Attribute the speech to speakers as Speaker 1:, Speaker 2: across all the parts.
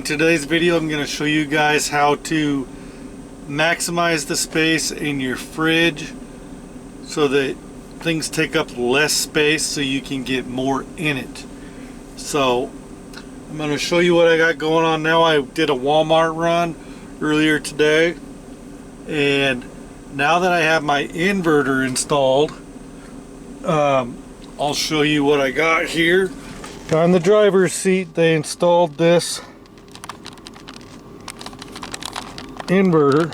Speaker 1: today's video I'm going to show you guys how to maximize the space in your fridge so that things take up less space so you can get more in it. So I'm going to show you what I got going on now. I did a Walmart run earlier today, and now that I have my inverter installed, I'll show you what I got here. On the driver's seat they installed this inverter,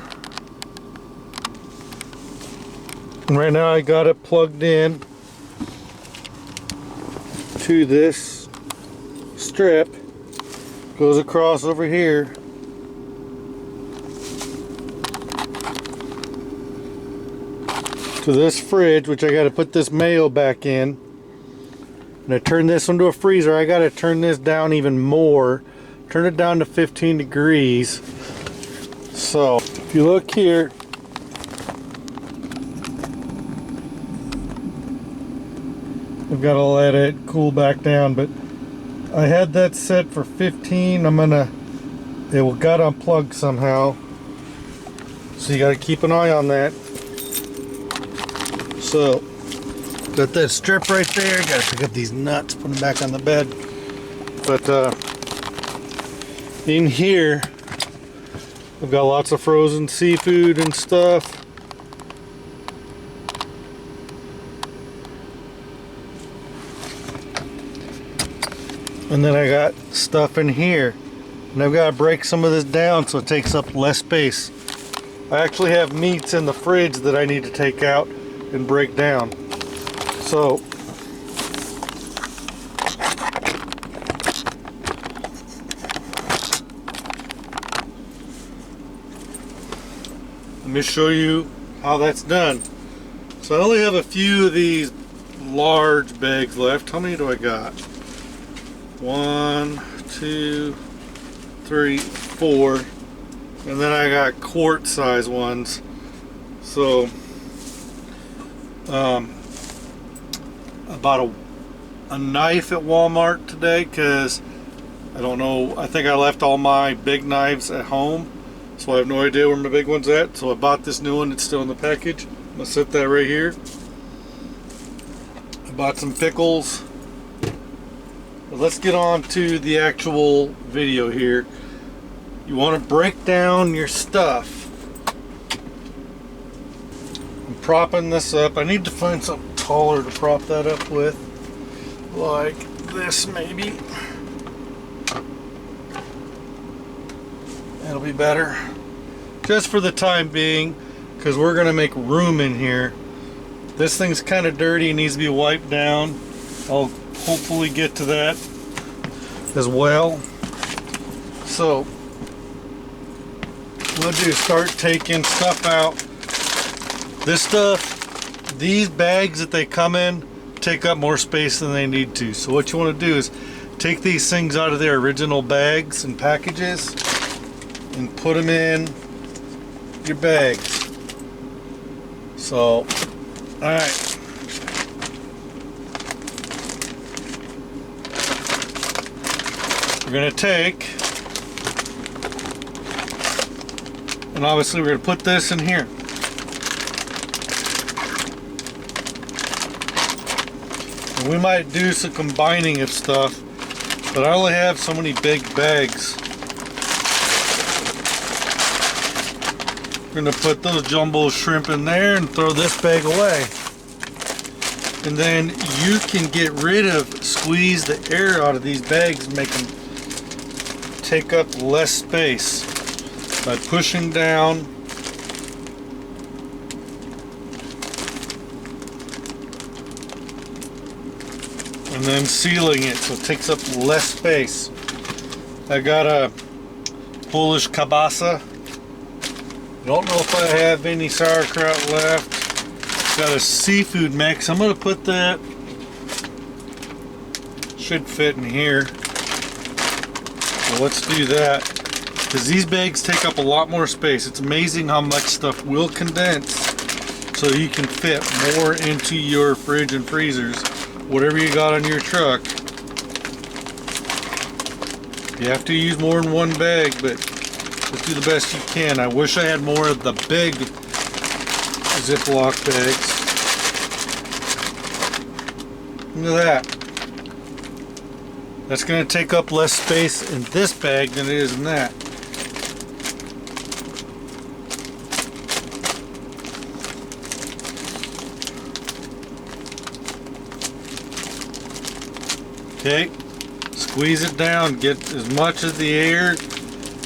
Speaker 1: and right now I got it plugged in to this strip. Goes across over here to this fridge, which I got to put this mayo back in. And I turn this into a freezer. I got to turn this down even more. Turn it down to 15 degrees. So if you look here, I've got to let it cool back down, but I had that set for 15. It got unplugged somehow, so you got to keep an eye on that. So got that strip right there. Got to pick up these nuts, put them back on the bed. But in here I've got lots of frozen seafood and stuff. And then I got stuff in here, and I've got to break some of this down so it takes up less space. I actually have meats in the fridge that I need to take out and break down. So let me show you how that's done. So I only have a few of these large bags left. How many do I got? 1, 2, 3, 4, and then I got quart size ones. So I bought a knife at Walmart today because I don't know, I think I left all my big knives at home, so I have no idea where my big one's at. So I bought this new one. It's still in the package. I'm gonna set that right here. I bought some pickles. But let's get on to the actual video here. You want to break down your stuff. I'm propping this up. I need to find something taller to prop that up with, like this maybe. That'll be better, just for the time being, because we're going to make room in here. This thing's kind of dirty and needs to be wiped down. I'll hopefully get to that as well. So what I'll do is start taking stuff out. This stuff, these bags that they come in, take up more space than they need to. So what you want to do is take these things out of their original bags and packages and put them in your bags. So alright, we're going to take, and obviously we're going to put this in here. And we might do some combining of stuff, but I only have so many big bags. We're going to put those jumbo shrimp in there and throw this bag away. And then you can get rid of, squeeze the air out of these bags and make them take up less space by pushing down and then sealing it so it takes up less space. I got a Polish kielbasa. Don't know if I have any sauerkraut left. Got a seafood mix. I'm going to put that, should fit in here. So let's do that, because these bags take up a lot more space. It's amazing how much stuff will condense so you can fit more into your fridge and freezers, whatever you got on your truck. You have to use more than one bag, but just do the best you can. I wish I had more of the big Ziploc bags. Look at that. That's going to take up less space in this bag than it is in that. Okay, squeeze it down, get as much of the air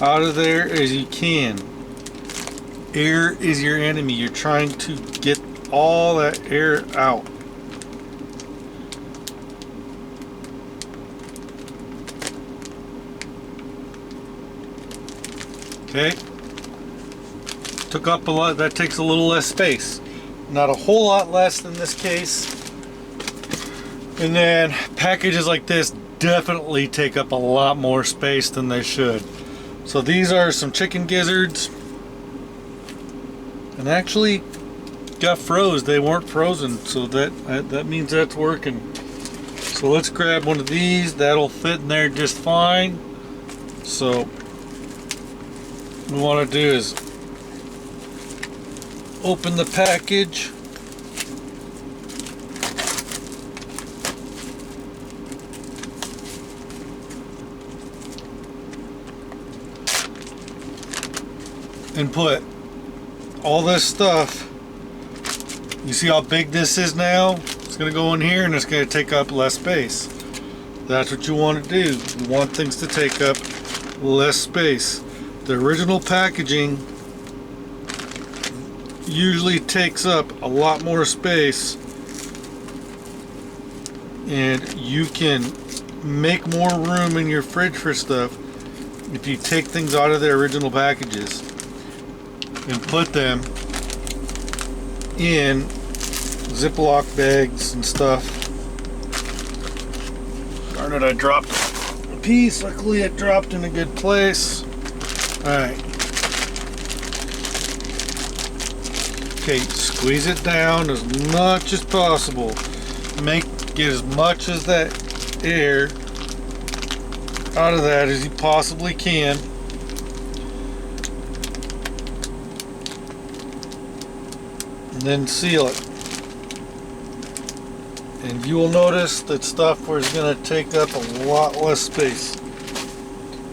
Speaker 1: out of there as you can. Air is your enemy. You're trying to get all that air out. Okay, took up a lot. That takes a little less space. Not a whole lot less in this case. And then packages like this definitely take up a lot more space than they should. So these are some chicken gizzards, and actually got froze. They weren't frozen, so that means that's working. So let's grab one of these. That'll fit in there just fine. So what we want to do is open the package. And put all this stuff. You see how big this is now? It's going to go in here and it's going to take up less space. That's what you want to do. You want things to take up less space. The original packaging usually takes up a lot more space, and you can make more room in your fridge for stuff if you take things out of their original packages and put them in Ziploc bags and stuff. Darn it, I dropped a piece. Luckily it dropped in a good place. Alright. Okay, squeeze it down as much as possible. Get as much as that air out of that as you possibly can. And then seal it. And you will notice that stuff is going to take up a lot less space.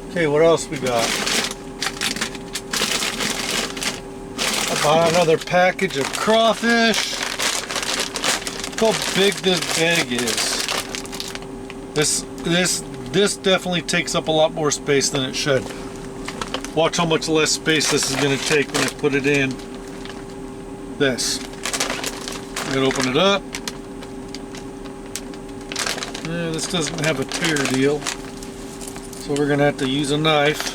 Speaker 1: Okay, what else we got? I bought another package of crawfish. Look how big this bag is. This definitely takes up a lot more space than it should. Watch how much less space this is going to take when I put it in this. I'm going to open it up. Yeah, this doesn't have a tear deal, so we're going to have to use a knife.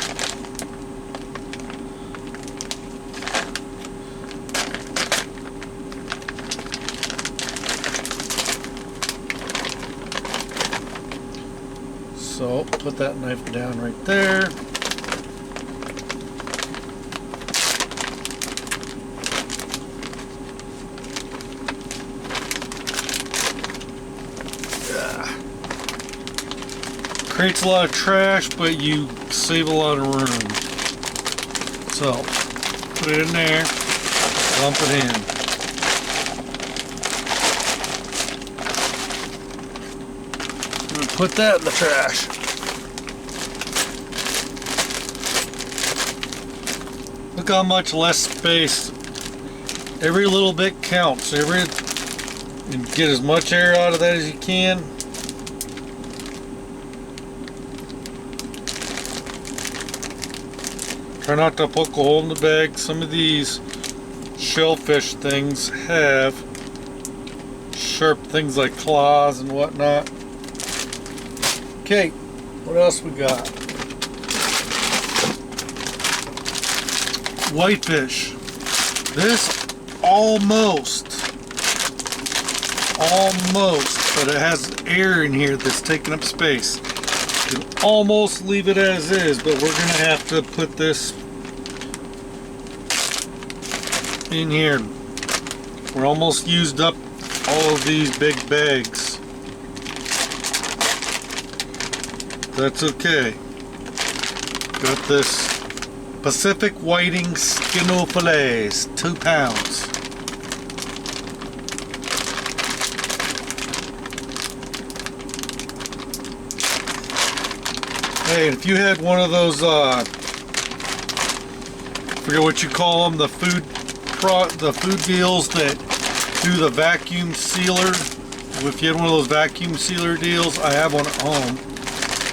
Speaker 1: So put that knife down right there. Creates a lot of trash, but you save a lot of room. So, put it in there, dump it in. I'm gonna put that in the trash. Look how much less space. Every little bit counts. And get as much air out of that as you can. Try not to poke a hole in the bag. Some of these shellfish things have sharp things like claws and whatnot. Okay, what else we got? Whitefish. This almost, but it has air in here that's taking up space. You can almost leave it as is, but we're going to have to put this in here. We're almost used up all of these big bags. That's okay. Got this Pacific Whiting Skino Fillets, 2 pounds. Hey, if you had one of those, forget what you call them, the food deals that do the vacuum sealer. If you had one of those vacuum sealer deals, I have one at home,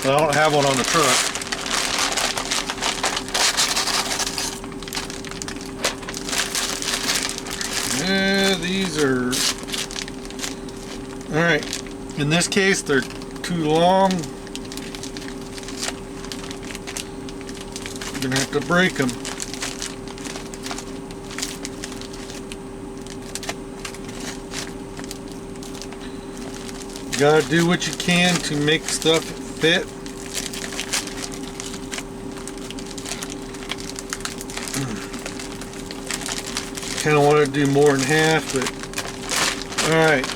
Speaker 1: but I don't have one on the truck. Yeah, these are, all right. In this case, they're too long. You're gonna have to break them. You gotta do what you can to make stuff fit. Kind of want to do more than half, but all right.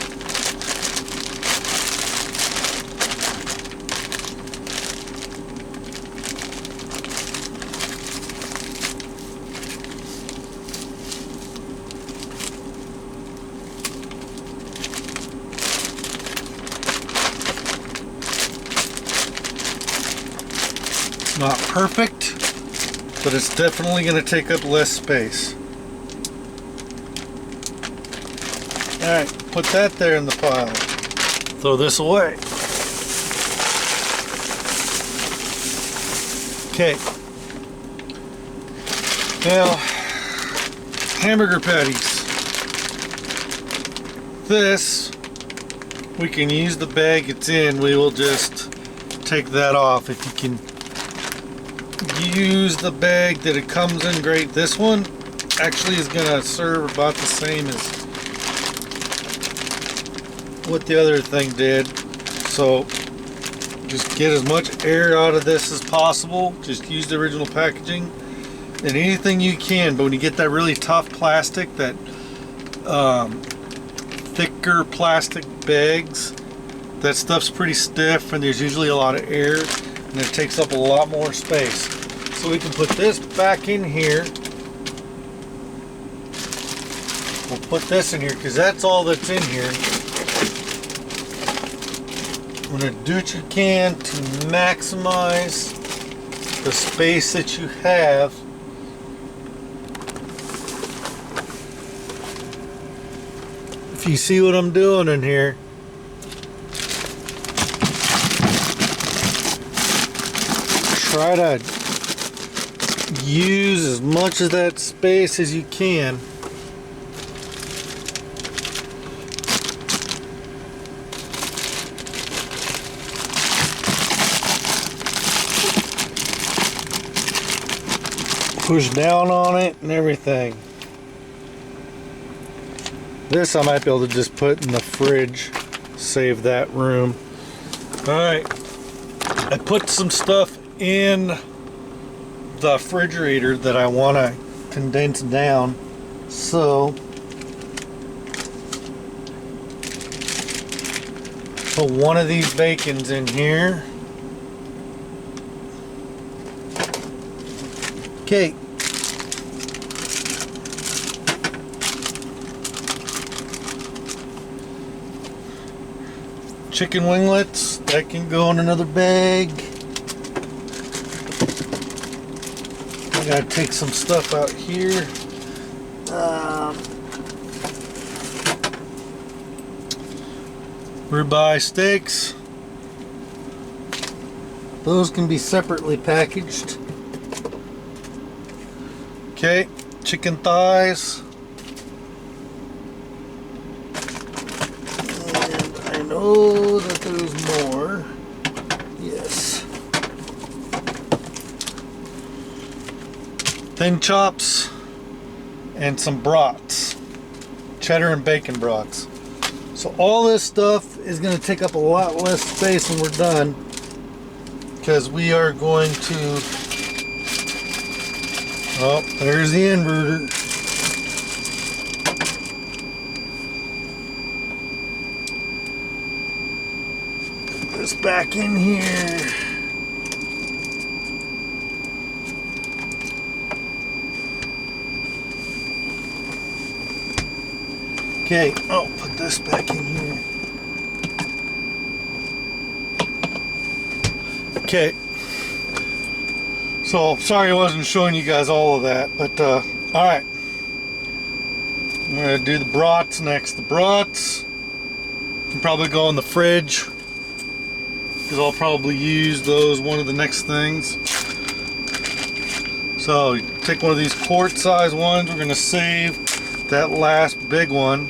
Speaker 1: Not perfect, but it's definitely going to take up less space. Alright, put that there in the pile. Throw this away. Okay. Now, hamburger patties. This, we can use the bag it's in. We will just take that off. If you can use the bag that it comes in, great. This one actually is going to serve about the same as what the other thing did. So just get as much air out of this as possible. Just use the original packaging and anything you can. But when you get that really tough plastic, that thicker plastic bags, that stuff's pretty stiff and there's usually a lot of air and it takes up a lot more space. So we can put this back in here. We'll put this in here because that's all that's in here. I'm going to do what you can to maximize the space that you have. If you see what I'm doing in here, try to use as much of that space as you can. Push down on it and everything. This I might be able to just put in the fridge, save that room. Alright, I put some stuff in the refrigerator that I want to condense down. So put one of these bacons in here. Okay. Chicken winglets, that can go in another bag. I gotta take some stuff out here. Ribeye steaks. Those can be separately packaged. Okay, chicken thighs. And I know that there's more. Yes. Thin chops and some brats. Cheddar and bacon brats. So all this stuff is going to take up a lot less space when we're done, because we are going to, oh, there's the inverter. Put this back in here. Okay, I'll put this back in here. Okay. So, sorry I wasn't showing you guys all of that, but alright. I'm going to do the brats next. The brats can probably go in the fridge, because I'll probably use those one of the next things. So, you take one of these quart size ones. We're going to save that last big one.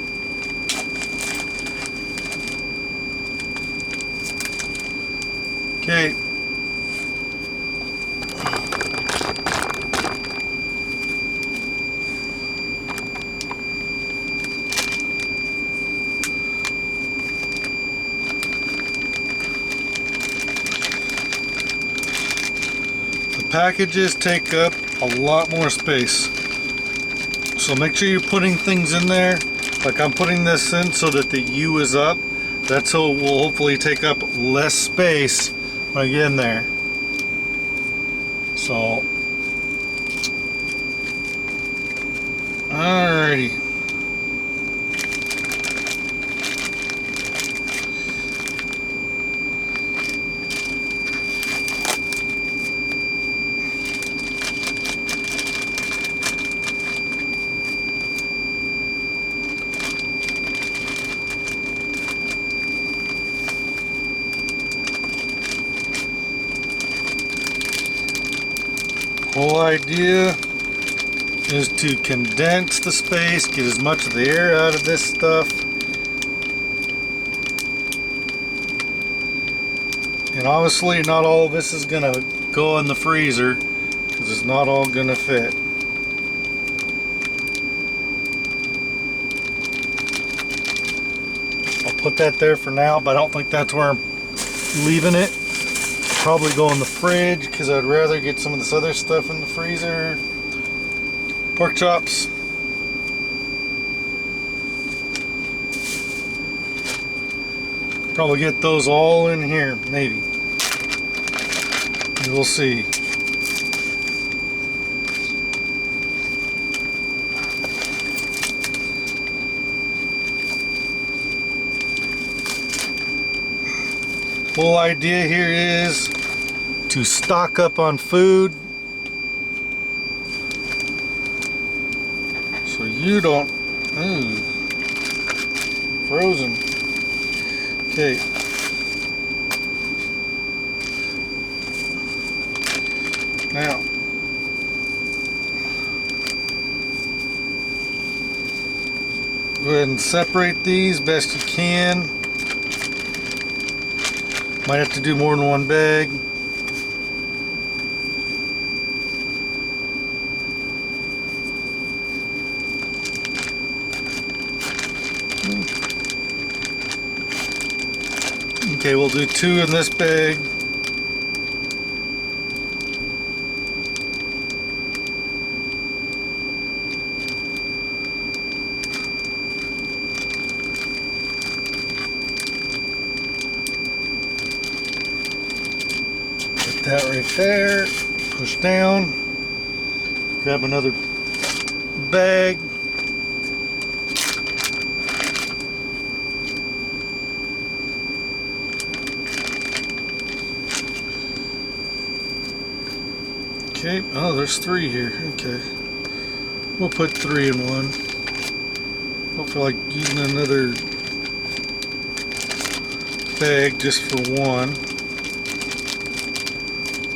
Speaker 1: Okay. Packages take up a lot more space, so make sure you're putting things in there. Like I'm putting this in so that the U is up. That's so it will hopefully take up less space when I get in there. So alrighty. Whole idea is to condense the space, get as much of the air out of this stuff, and obviously not all of this is gonna go in the freezer because it's not all gonna fit. I'll put that there for now, but I don't think that's where I'm leaving it. Probably go in the fridge because I'd rather get some of this other stuff in the freezer. Pork chops. Probably get those all in here, maybe. We'll see. Whole idea here is to stock up on food so you don't frozen. Okay. Now go ahead and separate these best you can. Might have to do more than one bag. Okay, we'll do 2 in this bag. That right there, push down, grab another bag, okay, oh there's 3 here, okay, we'll put 3 in one. Don't feel like using another bag just for one.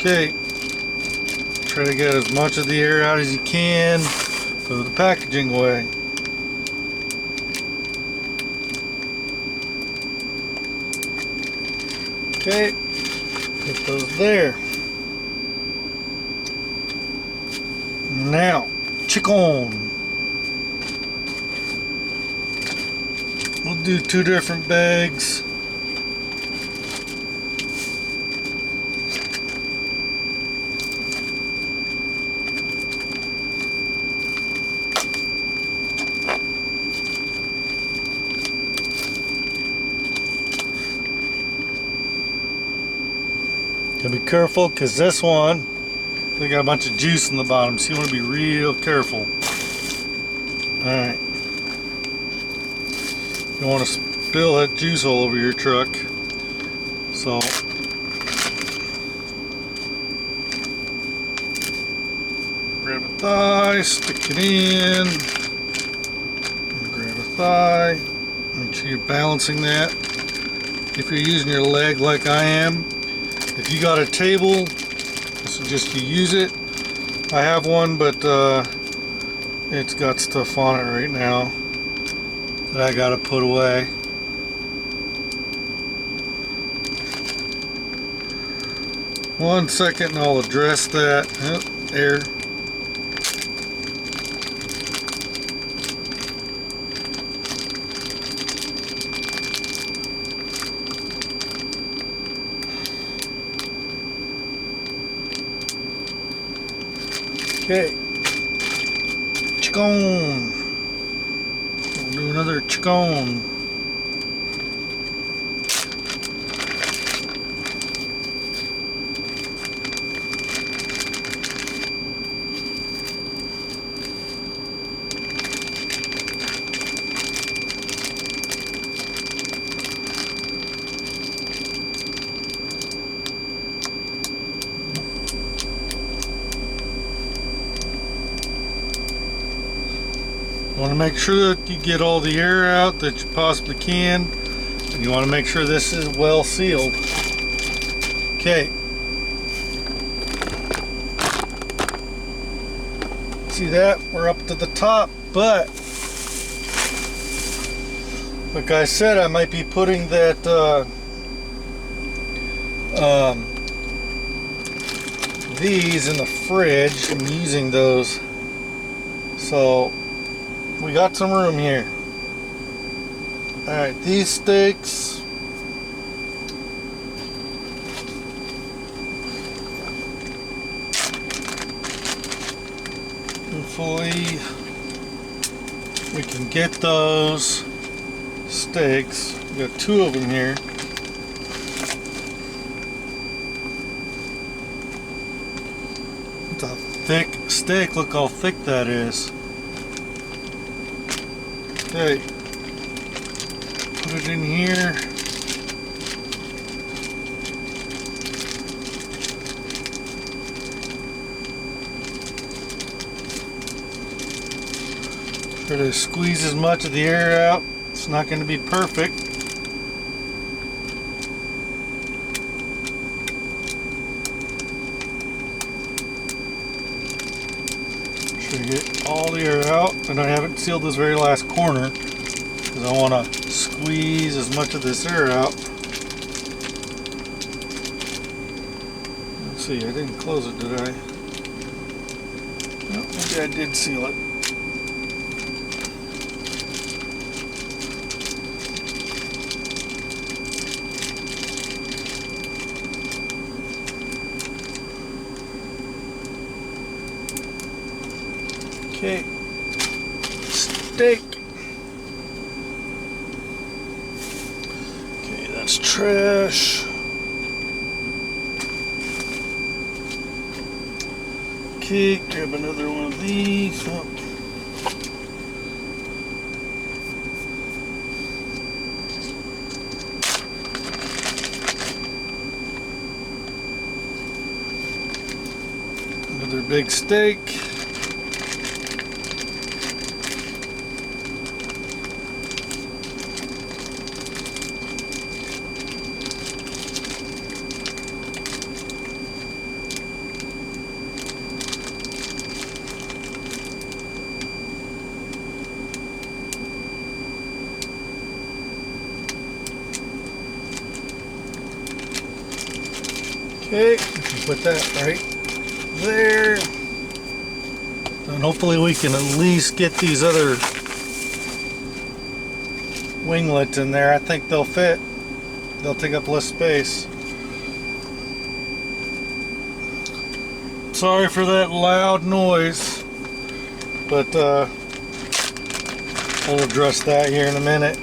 Speaker 1: Okay, try to get as much of the air out as you can, throw the packaging away. Okay, put those there. Now, chicken. We'll do 2 different bags. Be careful because this one, they got a bunch of juice in the bottom, so you want to be real careful. Alright. don't want to spill that juice all over your truck. So grab a thigh, stick it in, and grab a thigh. Make sure you're balancing that. If you're using your leg like I am, if you got a table, I suggest you use it. I have one, but it's got stuff on it right now that I gotta put away. One second and I'll address that. Oh, there. Okay. Chicone. We'll do another chicone. You want to make sure that you get all the air out that you possibly can, and you want to make sure this is well sealed. Okay. See that? We're up to the top, but like I said, I might be putting that these in the fridge. I'm using those, so we got some room here. Alright, these steaks, hopefully we can get those steaks. We got 2 of them here. It's a thick steak. Look how thick that is. Okay, put it in here. Try to squeeze as much of the air out. It's not going to be perfect. Get all the air out, and I haven't sealed this very last corner because I want to squeeze as much of this air out. Let's see, I didn't close it, did I? No, maybe I did seal it. Okay, steak. Okay, that's trash. Okay, grab another one of these. Oh. Another big steak. Okay, put that right there. And hopefully we can at least get these other winglets in there. I think they'll fit. They'll take up less space. Sorry for that loud noise, but we'll address that here in a minute.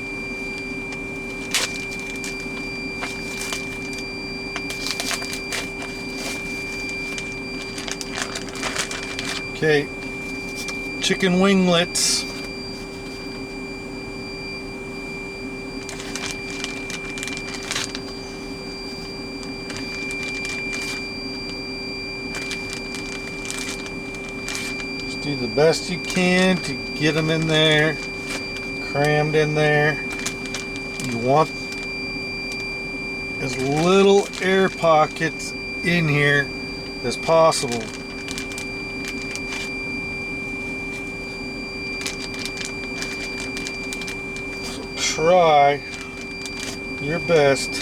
Speaker 1: Okay, chicken winglets. the best you can to get them in there, crammed in there. You want as little air pockets in here as possible. So try your best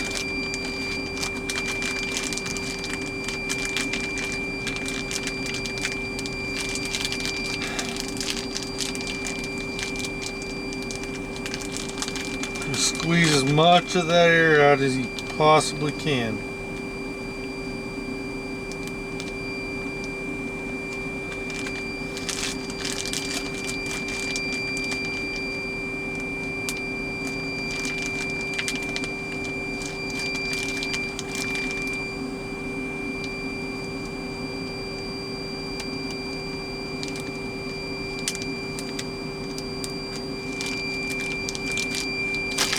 Speaker 1: to squeeze as much of that air out as you possibly can.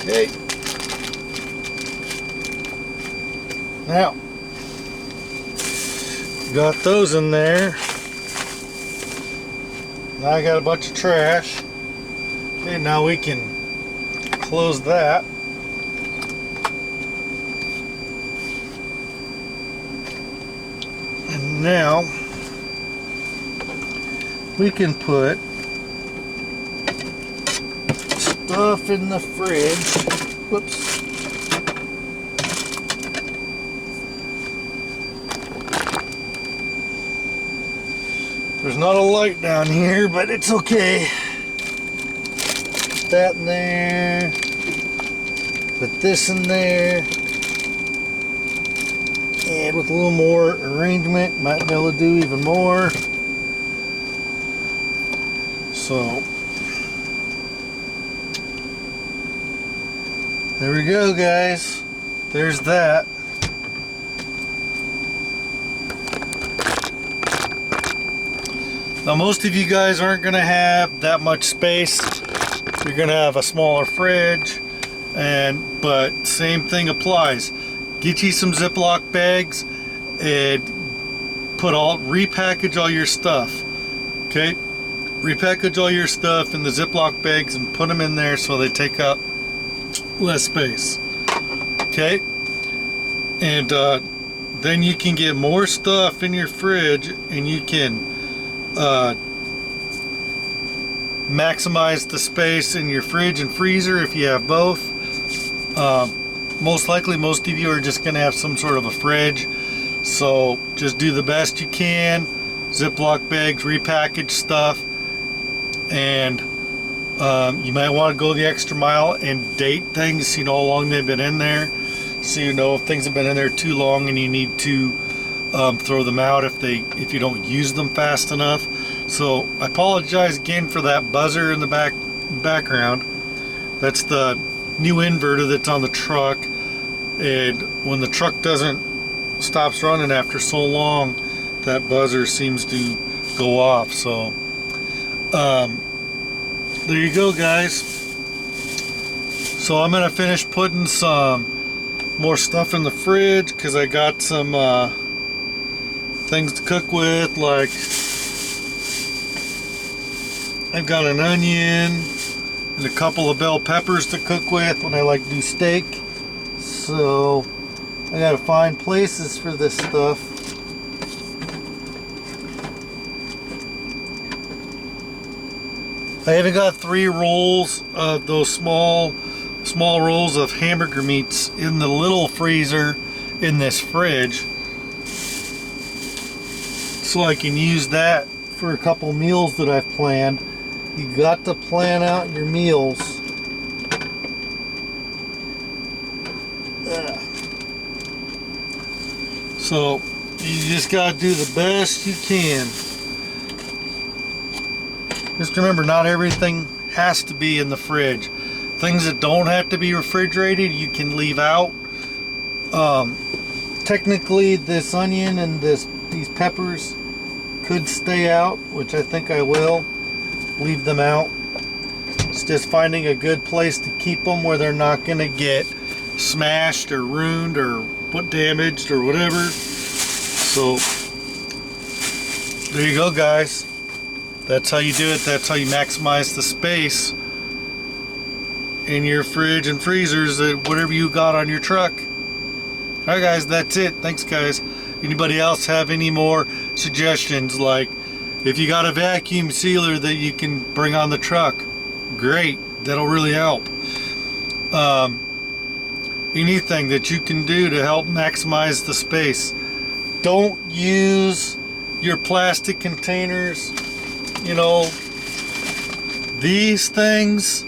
Speaker 1: Okay. Now, got those in there. Now I got a bunch of trash. Okay, now we can close that. And now we can put stuff in the fridge. Whoops. There's not a light down here, but it's okay. Put that in there. Put this in there. And with a little more arrangement, might be able to do even more. So there we go, guys. There's that. Now, most of you guys aren't going to have that much space. You're going to have a smaller fridge, but same thing applies. Get you some Ziploc bags and repackage all your stuff. Okay, repackage all your stuff in the Ziploc bags and put them in there so they take up less space. Okay, and then you can get more stuff in your fridge, and you can maximize the space in your fridge and freezer if you have both. Most likely most of you are just going to have some sort of a fridge, so just do the best you can. Ziploc bags, repackage stuff, and you might want to go the extra mile and date things so you know how long they've been in there, so you know if things have been in there too long and you need to throw them out if you don't use them fast enough. So I apologize again for that buzzer in the background. That's the new inverter that's on the truck, and when the truck stops running after so long, that buzzer seems to go off. So there you go, guys. So I'm gonna finish putting some more stuff in the fridge because I got some things to cook with. Like, I've got an onion and a couple of bell peppers to cook with when I like to do steak. So I gotta find places for this stuff. I even got 3 rolls of those small rolls of hamburger meats in the little freezer in this fridge, so I can use that for a couple meals that I've planned. You got to plan out your meals. So you just got to do the best you can. Just remember, not everything has to be in the fridge. Things that don't have to be refrigerated, you can leave out. Technically, this onion and these peppers could stay out, which I think I will. Leave them out. It's just finding a good place to keep them where they're not going to get smashed or ruined or damaged or whatever. So there you go, guys. That's how you do it. That's how you maximize the space in your fridge and freezers, whatever you got on your truck. All right, guys, that's it. Thanks, guys. Anybody else have any more suggestions? Like, if you got a vacuum sealer that you can bring on the truck, great. That'll really help. Anything that you can do to help maximize the space. Don't use your plastic containers. You know, these things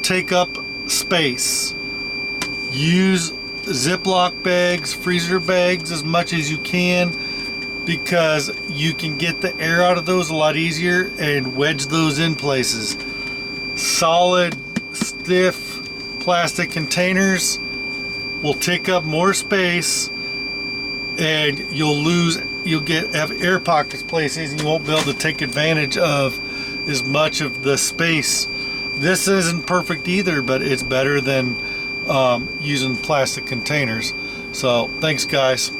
Speaker 1: take up space. Use Ziploc bags, freezer bags as much as you can, because you can get the air out of those a lot easier and wedge those in places. Solid, stiff plastic containers will take up more space, and you'll have air pockets places, and you won't be able to take advantage of as much of the space. This isn't perfect either, but it's better than using plastic containers. So thanks, guys.